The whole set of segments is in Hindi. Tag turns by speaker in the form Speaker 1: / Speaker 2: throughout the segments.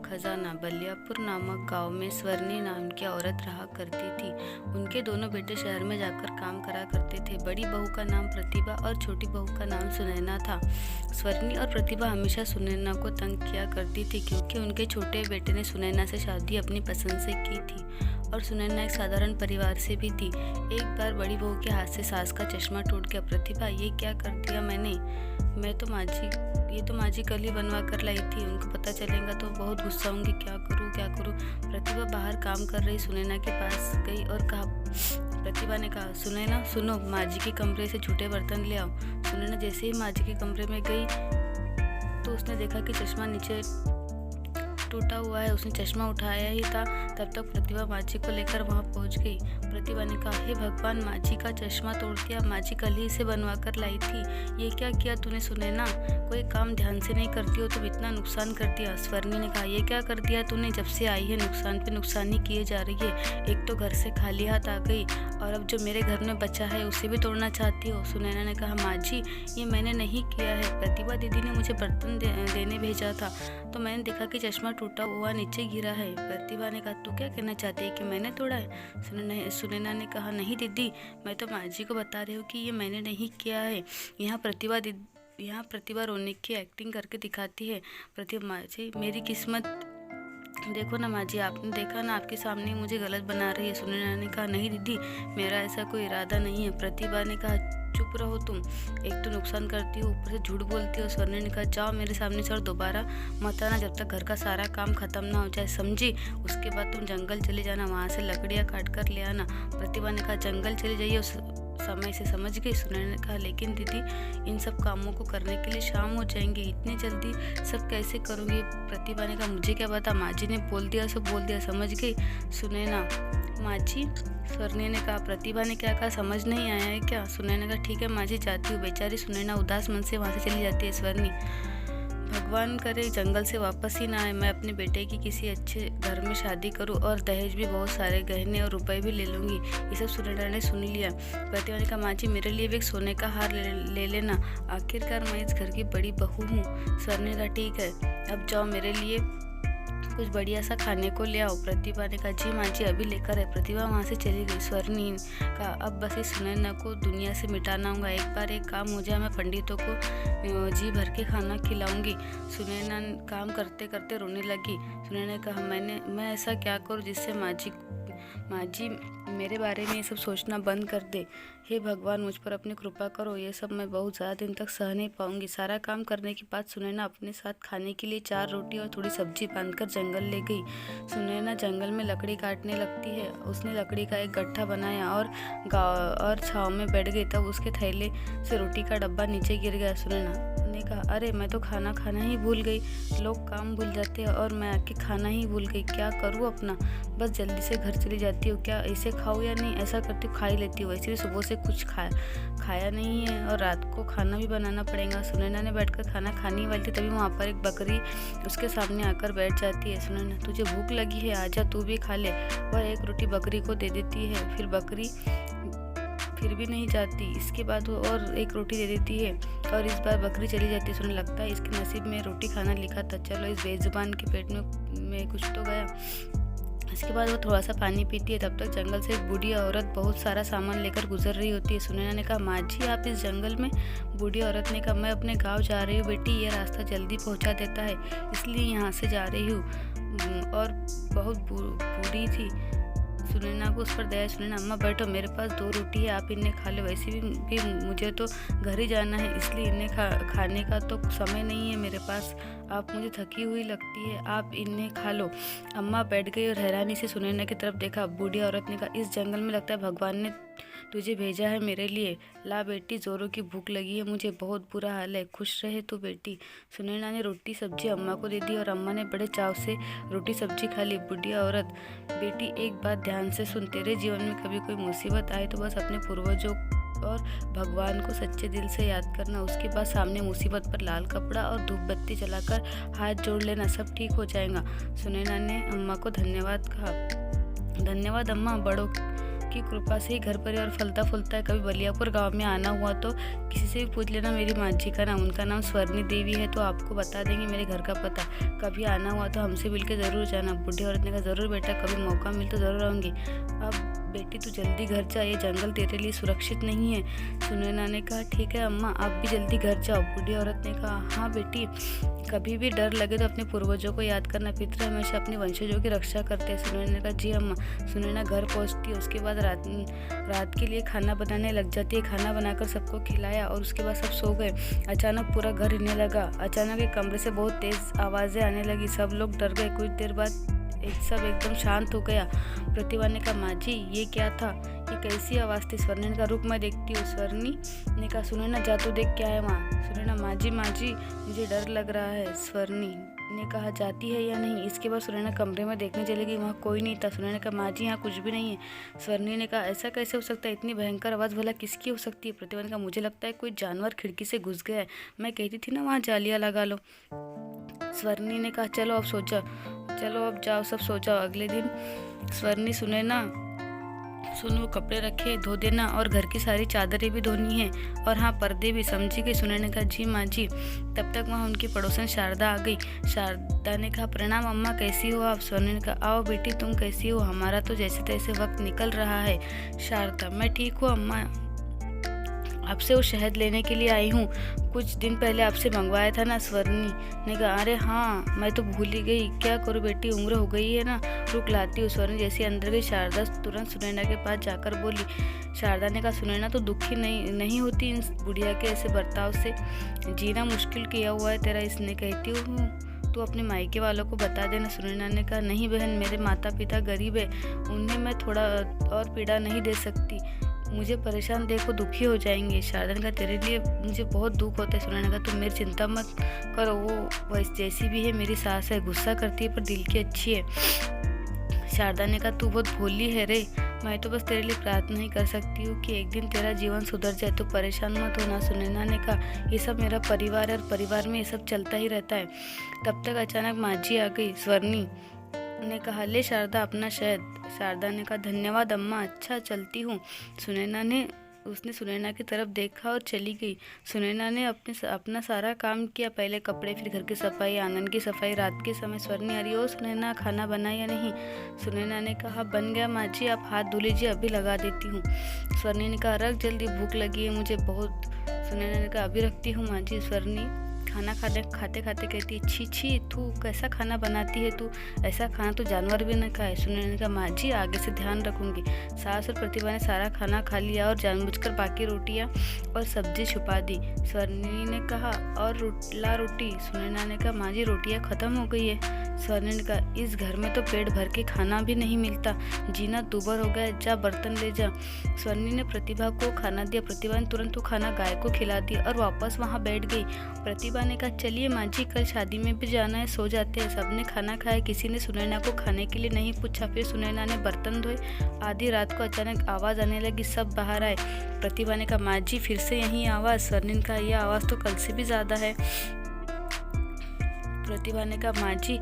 Speaker 1: खजाना। बलियापुर नामक गांव में स्वर्णी नाम की औरत रहा करती थी। उनके दोनों बेटे शहर में जाकर काम करा करते थे। बड़ी बहू का नाम प्रतिभा और छोटी बहू का नाम सुनैना था। स्वर्णी और प्रतिभा हमेशा सुनैना को तंग किया करती थी, क्योंकि उनके छोटे बेटे ने सुनैना से शादी अपनी पसंद से की थी और सुनैना एक साधारण परिवार से भी थी। एक बार बड़ी बहू के हाथ से सास का चश्मा टूट गया। प्रतिभा, ये क्या कर दिया मैंने? ये तो माँ जी कल ही बनवा कर लाई थी। उनको पता चलेगा तो बहुत गुस्सा होंगी। क्या करूँ? प्रतिभा बाहर काम कर रही सुनैना के पास गई और कहा। प्रतिभा ने कहा, सुनैना सुनो, माँ जी के कमरे से झूठे बर्तन ले आओ। सुनैना जैसे ही माँ जी के कमरे में गई तो उसने देखा कि चश्मा नीचे टूटा हुआ है। उसने चश्मा उठाया ही था, तब तक प्रतिभा माँ जी को लेकर वहाँ पहुँच गई। प्रतिभा ने कहा, हे भगवान, माँ जी का चश्मा तोड़ दिया। माँ जी कल ही इसे बनवा कर लाई थी। ये क्या किया तूने सुनैना? कोई काम ध्यान से नहीं करती हो तो इतना नुकसान कर दिया। स्वर्णी ने कहा, ये क्या कर दिया तूने? जब से आई है नुकसान पे नुकसान ही किए जा रही है। एक तो घर से खाली हाथ आ गई और अब जो मेरे घर में बचा है उसे भी तोड़ना चाहती हो। सुनैना ने कहा, माँ जी ये मैंने नहीं किया है। प्रतिभा दीदी ने मुझे बर्तन देने भेजा था तो मैंने देखा कि चश्मा टूटा हुआ नीचे गिरा है। प्रतिभा ने कहा, तू क्या कहना चाहती है कि मैंने तोड़ा है? सुनैना ने कहा, नहीं दीदी, मैं तो माँ जी को बता रही हूँ कि ये मैंने नहीं किया है। यहाँ प्रतिभा रोने की एक्टिंग करके दिखाती है। प्रतिभा, माँ जी मेरी किस्मत देखो ना माँ जी, आपने देखा ना, आपके सामने मुझे गलत बना रही है। सुनैना ने कहा, नहीं दीदी, मेरा ऐसा कोई इरादा नहीं है। प्रतिभा ने कहा, चुप रहो तुम, एक तो नुकसान करती हो, ऊपर से झूठ बोलती हो। स्वर्णी ने कहा, जाओ मेरे सामने से और दोबारा मत आना जब तक घर का सारा काम खत्म ना हो जाए, समझी? उसके बाद तुम जंगल चले जाना, वहाँ से लकड़ियाँ काट कर ले आना। प्रतिभा ने कहा, जंगल चले जाइए उस समय से, समझ गई? सुनैना ने कहा, लेकिन दीदी इन सब कामों को करने के लिए शाम हो जाएंगे, इतनी जल्दी सब कैसे करूँगी? प्रतिभा ने कहा, मुझे क्या पता, माँ जी ने बोल दिया सो बोल दिया, समझ गई सुनैना? माँ जी, स्वर्णी ने कहा। प्रतिभा ने क्या कहा समझ नहीं आया है क्या? सुनैना ने कहा, ठीक है माँ जी, जाती हूँ। बेचारी सुनैना उदास मन से वहाँ से चली जाती है। स्वर्णी, भगवान करे जंगल से वापस ही ना आए। मैं अपने बेटे की किसी अच्छे घर में शादी करूं और दहेज भी बहुत सारे गहने और रुपए भी ले लूंगी। ये सब सुनैना ने सुन लिया। प्रतिभा ने कहा, माँ जी मेरे लिए भी एक सोने का हार ले लेना, आखिरकार मैं इस घर की बड़ी बहू हूँ। स्वर्णी ने कहा, ठीक है, अब जाओ मेरे लिए कुछ बढ़िया सा खाने को ले आओ। प्रतिभा ने कहा, जी माँ जी अभी लेकर है। प्रतिभा वहाँ से चली गई। स्वर्णी का अब बस इस सुनैना को दुनिया से मिटाना होगा। एक बार एक काम हो जाए, मैं पंडितों को जी भर के खाना खिलाऊंगी। सुनैना काम करते करते रोने लगी। सुनैना ने कहा, मैं ऐसा क्या करूँ जिससे माँ जी मेरे बारे में ये सब सोचना बंद कर दे। हे भगवान, मुझ पर अपनी कृपा करो, ये सब मैं बहुत ज़्यादा दिन तक सह नहीं पाऊंगी। सारा काम करने के बाद सुनैना अपने साथ खाने के लिए 4 रोटी और थोड़ी सब्जी बांधकर जंगल ले गई। सुनैना जंगल में लकड़ी काटने लगती है। उसने लकड़ी का एक गट्ठा बनाया और छाँव में बैठ गई। तब उसके थैले से रोटी का डब्बा नीचे गिर गया। सुनैना ने कहा, अरे मैं तो खाना ही भूल गई। लोग काम भूल जाते हैं और मैं आके खाना ही भूल गई। क्या करूँ अपना? बस जल्दी से घर चली जाती हूँ। क्या इसे खाऊँ या नहीं? ऐसा करती हूँ, खा ही लेती हूँ। वैसे भी सुबह से कुछ खाया नहीं है और रात को खाना भी बनाना पड़ेगा। सुनैना ने बैठकर खाना खाने वाली थी, तभी वहाँ पर एक बकरी उसके सामने आकर बैठ जाती है। सुनैना, तुझे भूख लगी है, आजा तू भी खा ले। वह एक रोटी बकरी को दे देती है। फिर बकरी फिर भी नहीं जाती। इसके बाद वो और एक रोटी दे देती है और इस बार बकरी चली जाती है। सुनने लगता है इसके नसीब में रोटी खाना लिखा था। चलो इस बेजुबान के पेट में कुछ तो गया। इसके बाद वो थोड़ा सा पानी पीती है। तब तक जंगल से एक बूढ़ी औरत बहुत सारा सामान लेकर गुजर रही होती है। सुनैना ने कहा, माँ जी आप इस जंगल में? बूढ़ी औरत ने कहा, मैं अपने गांव जा रही हूँ बेटी, ये रास्ता जल्दी पहुँचा देता है, इसलिए यहाँ से जा रही हूँ। और बहुत बूढ़ी थी। सुनैना को उस पर दया। सुनैना, अम्मा बैठो, मेरे पास 2 रोटी है, आप इन्हें खा लो। वैसे भी मुझे तो घर ही जाना है, इसलिए इन्हें खाने का तो समय नहीं है मेरे पास। आप मुझे थकी हुई लगती है, आप इन्हें खा लो। अम्मा बैठ गई और हैरानी से सुनैना की तरफ देखा। बूढ़ी औरत ने कहा, इस जंगल में लगता है भगवान ने तुझे भेजा है मेरे लिए। ला बेटी, जोरों की भूख लगी है मुझे, बहुत बुरा हाल है, खुश रहे तू बेटी। सुनैना ने रोटी सब्जी अम्मा को दे दी और अम्मा ने बड़े चाव से रोटी सब्जी खा ली। बूढ़ी औरत, बेटी एक बात ध्यान से सुन, तेरे जीवन में कभी कोई मुसीबत आए तो बस अपने पूर्वजों और भगवान को सच्चे दिल से याद करना। उसके बाद सामने मुसीबत पर लाल कपड़ा और धूप बत्ती जलाकर हाथ जोड़ लेना, सब ठीक हो जाएगा। सुनैना ने अम्मा को धन्यवाद कहा। धन्यवाद अम्मा, बड़ों आपकी कृपा से ही घर परिवार फलता फूलता है। कभी बलियापुर गांव में आना हुआ तो किसी से भी पूछ लेना मेरी माँ जी का नाम, उनका नाम स्वर्णी देवी है, तो आपको बता देंगे मेरे घर का पता। कभी आना हुआ तो हमसे मिल के ज़रूर जाना। बूढ़ी औरत ने कहा ज़रूर बेटा, कभी मौका मिले तो ज़रूर आऊँगी। अब बेटी तू जल्दी घर जा, ये जंगल तेरे लिए सुरक्षित नहीं है। सुनैना ने कहा ठीक है अम्मा, आप भी जल्दी घर जाओ। बूढ़ी औरत ने कहा हाँ बेटी, कभी भी डर लगे तो अपने पूर्वजों को याद करना, पितर हमेशा अपने वंशजों की रक्षा करते हैं। सुनैना ने कहा जी अम्मा। सुनैना घर पहुंचती है, उसके बाद रात के लिए खाना बनाने लग जाती है। खाना बनाकर सबको खिलाया और उसके बाद सब सो गए। अचानक पूरा घर हिलने लगा। अचानक एक कमरे से बहुत तेज आवाज़ें आने लगी। सब लोग डर गए। कुछ देर बाद सब एकदम शांत हो गया। प्रतिभा ने कहा माँ जी ये क्या था, ये कैसी आवाज़ थी? स्वर्णी ने कहा रुक मैं देखती हूँ। स्वर्णी ने कहा सुनैना जा तू देख क्या है वहाँ। सुनैना माँ जी मुझे डर लग रहा है। स्वर्णी ने कहा जाती है या नहीं। इसके बाद सुनैना कमरे में देखने चली गई, वहाँ कोई नहीं था। सुनैना ने कहा माँ जी यहाँ कुछ भी नहीं है। स्वर्णी ने कहा ऐसा कैसे हो सकता है, इतनी भयंकर आवाज़ भला किसकी हो सकती है? प्रतिभा ने कहा मुझे लगता है कोई जानवर खिड़की से घुस गया है, मैं कहती थी ना वहाँ जालियाँ लगा लो। स्वर्णी ने कहा चलो अब सो जाओ, चलो अब जाओ सब सो जाओ। अगले दिन स्वर्णी सुनैना सुन वो कपड़े रखे धो देना और घर की सारी चादरें भी धोनी है और हाँ पर्दे भी, समझी गई? सुनैना ने कहा जी माँ जी। तब तक वहाँ उनकी पड़ोसन शारदा आ गई। शारदा ने कहा प्रणाम अम्मा, कैसी हो आप? स्वर्णी ने कहा आओ बेटी तुम कैसी हो, हमारा तो जैसे तैसे वक्त निकल रहा है। शारदा मैं ठीक हूँ अम्मा, आपसे वो शहद लेने के लिए आई हूँ, कुछ दिन पहले आपसे मंगवाया था ना। स्वर्णी ने कहा अरे हाँ मैं तो भूल ही गई, क्या करूँ बेटी उम्र हो गई है ना, रुक लाती हूँ। स्वर्णी जैसे अंदर गई, शारदा तुरंत सुनैना के पास जाकर बोली। शारदा ने कहा सुनैना तो दुखी नहीं होती इन बुढ़िया के ऐसे बर्ताव से, जीना मुश्किल किया हुआ है तेरा, इसने कहती हूँ तो अपने मायके वालों को बता देना। सुनैना ने कहा नहीं बहन, मेरे माता पिता गरीब है, उन्हें मैं थोड़ा और पीड़ा नहीं दे सकती, मुझे परेशान देखो दुखी हो जाएंगे। शारदा ने कहा तेरे लिए मुझे बहुत दुख होता है। सुनैना ने कहा तुम मेरी चिंता मत करो, वो जैसी भी है मेरी सास है, गुस्सा करती है पर दिल की अच्छी है। शारदा ने कहा तू बहुत भोली है रे, मैं तो बस तेरे लिए प्रार्थना ही कर सकती हूँ कि एक दिन तेरा जीवन सुधर जाए, तो परेशान मत होना। सुनैना ने कहा ये सब मेरा परिवार है और परिवार में ये सब चलता ही रहता है। तब तक अचानक माँ जी आ गई। स्वर्णी ने कहा ले शारदा अपना शहद। शारदा ने कहा धन्यवाद अम्मा, अच्छा चलती हूँ। उसने सुनैना की तरफ देखा और चली गई। सुनैना ने अपना सारा काम किया, पहले कपड़े फिर घर की सफाई, आंगन की सफाई। रात के समय स्वर्णी अरे ओ सुनैना खाना बना या नहीं? सुनैना ने कहा बन गया माँ जी, आप हाथ धो लीजिए अभी लगा देती हूँ। स्वर्णी ने कहा रख जल्दी, भूख लगी है मुझे बहुत। सुनैना ने कहा अभी रखती हूँ माँ जी। स्वर्णी खाना खाते खाते कहती छी छी तू कैसा खाना बनाती है तू, ऐसा खाना तो जानवर भी न खाए। सुनैना ने कहा माँ जी आगे से ध्यान रखूंगी। सास और प्रतिभा ने सारा खाना खा लिया और जानबूझकर बाकी रोटियां और सब्जी छुपा दी। स्वर्णी ने कहा और रोटी। सुनैना ने कहा माँ जी रोटियां खत्म हो गई है। स्वर्णी ने कहा इस घर में तो पेट भर के खाना भी नहीं मिलता, जीना दूभर हो गया, जा बर्तन ले जा। स्वर्णी ने प्रतिभा को खाना दिया। प्रतिभा ने तुरंत वो खाना गाय को खिला दिया और वापस वहाँ बैठ गई। प्रतिभा ने कहा चलिए माँ जी कल शादी में भी जाना है, सो जाते हैं। सबने खाना खाया, किसी ने सुनैना को खाने के लिए नहीं पूछा। फिर सुनैना ने बर्तन धोए। आधी रात को अचानक आवाज़ आने लगी, सब बाहर आए। प्रतिभा ने कहा माँ जी फिर से यही आवाज़? स्वर्णी ने कहा यह आवाज़ तो कल से भी ज़्यादा है। प्रतिभा ने कहा माँ जी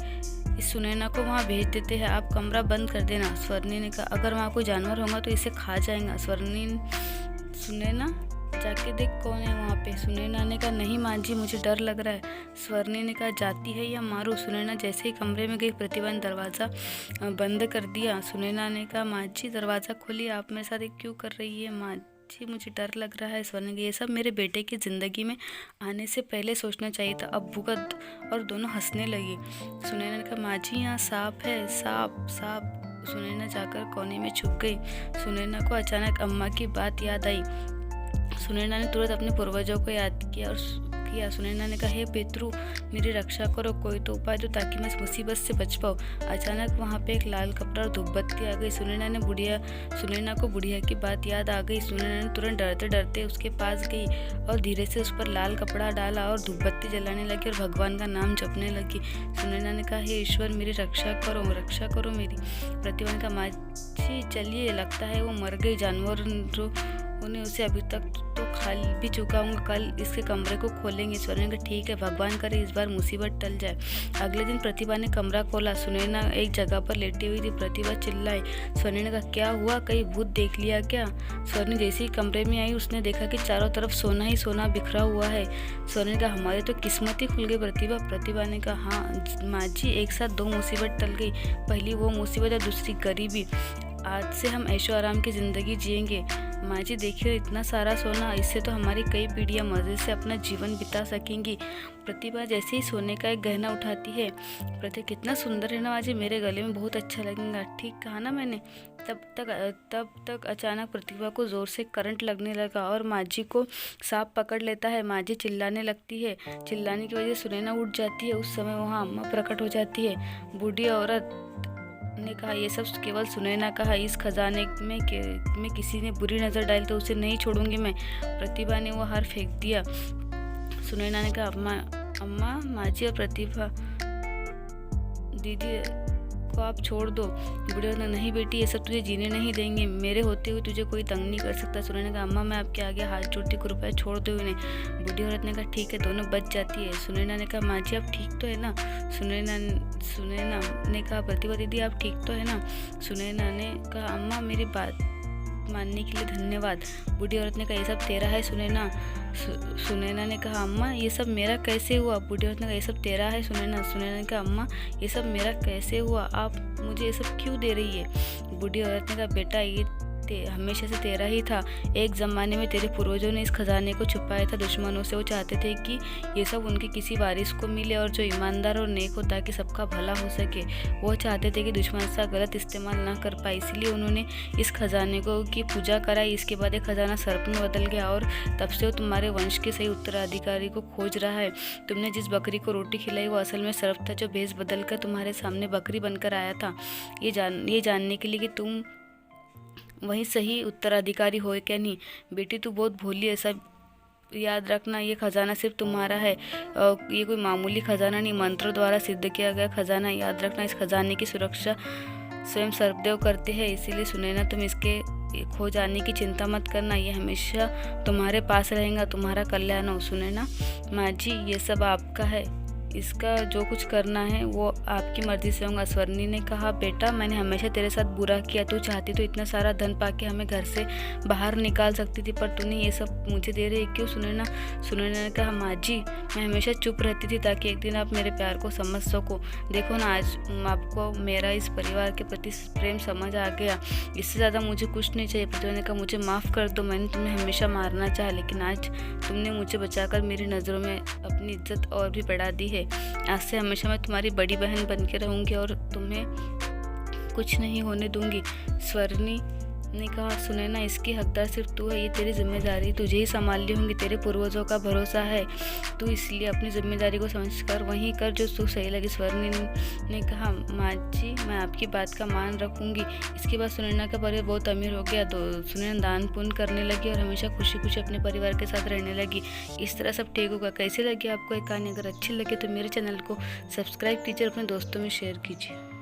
Speaker 1: इस सुनैना को वहाँ भेज देते हैं, आप कमरा बंद कर देना। स्वर्णी ने कहा अगर वहाँ कोई जानवर होगा तो इसे खा जाएगा। सुनैना जाके देख कौन है वहाँ पे। सुनैना ने कहा नहीं माँ जी मुझे डर लग रहा है। स्वर्णी ने कहा जाती है या मारूं? सुनैना जैसे ही कमरे में गई, प्रतिभा ने दरवाज़ा बंद कर दिया। सुनैना ने कहा माँ जी दरवाज़ा खोलिए, आप मेरे साथ ये क्यों कर रही है? माँ जी मुझे डर लग रहा है। स्वर्णी ने कहा ये सब मेरे बेटे की ज़िंदगी में आने से पहले सोचना चाहिए था, अब भुगत। और दोनों हंसने लगी। सुनैना ने कहा माँ जी यहाँ सांप है, सांप। सुनैना जाकर कोने में छुप गई। सुनैना को अचानक अम्मा की बात याद आई। सुनैना ने तुरंत अपने पूर्वजों को याद किया। सुनैना ने कहा हे पितृ मेरी रक्षा करो, कोई तो उपाय दो ताकि मैं इस मुसीबत से बच पाऊँ। अचानक वहाँ पे एक लाल कपड़ा और धूपबत्ती आ गई। सुनैना को बुढ़िया की बात याद आ गई। सुनैना ने तुरंत डरते डरते उसके पास गई और धीरे से उस पर लाल कपड़ा डाला और धूपबत्ती जलाने लगी और भगवान का नाम जपने लगी। सुनैना ने कहा हे ईश्वर मेरी रक्षा करो मेरी। प्रतिभा ने कहा माँ जी चलिए, लगता है वो मर गई, जानवर उन्हें उसे अभी तक तो खा भी चुका हूँ, कल इसके कमरे को खोलेंगे। स्वर्णिन ने कहा ठीक है, भगवान करे इस बार मुसीबत टल जाए। अगले दिन प्रतिभा ने कमरा खोला। सुनैना एक जगह पर लेटी हुई थी। प्रतिभा चिल्लाई। स्वर्णिन ने कहा क्या हुआ, कहीं भूत देख लिया क्या? स्वर्णिन जैसे ही कमरे में आई उसने देखा कि चारों तरफ सोना ही सोना बिखरा हुआ है। स्वर्णिन ने कहा हमारी तो किस्मत ही खुल गई प्रतिभा। प्रतिभा ने कहा हाँ माँ जी, एक साथ 2 मुसीबत टल गई, पहली वो मुसीबत और दूसरी गरीबी। आज से हम ऐशो आराम की ज़िंदगी जिएंगे। माँ जी देखिए इतना सारा सोना, इससे तो हमारी कई पीढ़ियाँ मज़े से अपना जीवन बिता सकेंगी। प्रतिभा जैसे ही सोने का एक गहना उठाती है। प्रतिभा कितना सुंदर है ना माँ जी, मेरे गले में बहुत अच्छा लगेगा। ठीक कहा ना मैंने? तब तक अचानक प्रतिभा को ज़ोर से करंट लगने लगा और माँ जी को सांप पकड़ लेता है। माँ जी चिल्लाने लगती है। चिल्लाने की वजह से सुनैना उठ जाती है। उस समय वहाँ अम्मा प्रकट हो जाती है। बूढ़ी औरत ने कहा ये सब केवल सुनैना कहा, इस खजाने में किसी ने बुरी नज़र डाली तो उसे नहीं छोड़ूंगी मैं। प्रतिभा ने वो हार फेंक दिया। सुनैना ने कहा अम्मा माँ जी और प्रतिभा दीदी को आप छोड़ दो। बूढ़ी औरत ने नहीं बेटी, ये सब तुझे जीने नहीं देंगे, मेरे होते हुए तुझे कोई तंग नहीं कर सकता। सुनैना ने कहा अम्मा मैं आपके आगे हाथ जोड़ती, कृपया छोड़ दो इन्हें। बूढ़ी औरत ने कहा ठीक है, दोनों बच जाती है। सुनैना ने कहा माँ जी आप ठीक तो है ना? सुनैना ने कहा प्रतिभा दीदी आप ठीक तो है ना? सुनैना ने कहा अम्मा मेरी बात मानने के लिए धन्यवाद। बूढ़ी औरत ने कहा ये सब तेरा है सुनैना। सुनैना ने कहा अम्मा ये सब मेरा कैसे हुआ? बूढ़ी औरत ने कहा ये सब तेरा है सुनैना। सुनैना ने कहा अम्मा ये सब मेरा कैसे हुआ, आप मुझे ये सब क्यों दे रही है? बूढ़ी औरत ने कहा बेटा ये हमेशा से तेरा ही था। एक ज़माने में तेरे पूर्वजों ने इस खजाने को छुपाया था दुश्मनों से। वो चाहते थे कि ये सब उनके किसी वारिस को मिले और जो ईमानदार और नेक हो, ताकि सबका भला हो सके। वो चाहते थे कि दुश्मन इसका गलत इस्तेमाल ना कर पाए, इसलिए उन्होंने इस खजाने की पूजा कराई। इसके बाद एक खजाना सर्प में बदल गया और तब से वो तुम्हारे वंश के सही उत्तराधिकारी को खोज रहा है। तुमने जिस बकरी को रोटी खिलाई वो असल में सर्प था, जो भेष बदल कर तुम्हारे सामने बकरी बनकर आया था, ये जानने के लिए कि तुम वही सही उत्तराधिकारी हो क्या नहीं। बेटी तू बहुत भोली है, सब याद रखना ये खजाना सिर्फ तुम्हारा है, ये कोई मामूली खजाना नहीं, मंत्रों द्वारा सिद्ध किया गया खजाना। याद रखना इस खजाने की सुरक्षा स्वयं सर्पदेव करते हैं, इसीलिए सुनैना तुम इसके खो जाने की चिंता मत करना, ये हमेशा तुम्हारे पास रहेगा, तुम्हारा कल्याण हो। सुनैना माँ जी ये सब आपका है, इसका जो कुछ करना है वो आपकी मर्जी से होगा। स्वर्णी ने कहा बेटा मैंने हमेशा तेरे साथ बुरा किया, तू चाहती तो इतना सारा धन पाके हमें घर से बाहर निकाल सकती थी, पर तूने ये सब मुझे दे रही क्यों? सुनैना ने कहा माँ जी मैं हमेशा चुप रहती थी ताकि एक दिन आप मेरे प्यार को समझ सको। देखो ना आज आपको मेरा इस परिवार के प्रति प्रेम समझ आ गया, इससे ज़्यादा मुझे कुछ नहीं चाहिए। प्रतिभा ने कहा मुझे माफ़ कर दो, मैंने तुम्हें हमेशा मारना चाहा, लेकिन आज तुमने मुझे बचाकर मेरी नज़रों में अपनी इज्जत और भी बढ़ा दी है। आज से हमेशा मैं तुम्हारी बड़ी बहन बन के रहूँगी और तुम्हें कुछ नहीं होने दूंगी। स्वर्णी ने कहा सुनैना इसकी हकदार सिर्फ तू है, ये तेरी जिम्मेदारी, तुझे ही संभालनी होंगी, तेरे पूर्वजों का भरोसा है तू, इसलिए अपनी जिम्मेदारी को समझकर वहीं कर जो तू सही लगे। स्वर्णी ने कहा माँ जी मैं आपकी बात का मान रखूँगी। इसके बाद सुनैना का परिवार बहुत अमीर हो गया, तो सुनैना दान पुण्य करने लगी और हमेशा खुशी खुशी अपने परिवार के साथ रहने लगी। इस तरह सब ठीक होगा। कैसे लगे आपको ये कहानी? अगर अच्छी लगे तो मेरे चैनल को सब्सक्राइब कीजिए और अपने दोस्तों में शेयर कीजिए।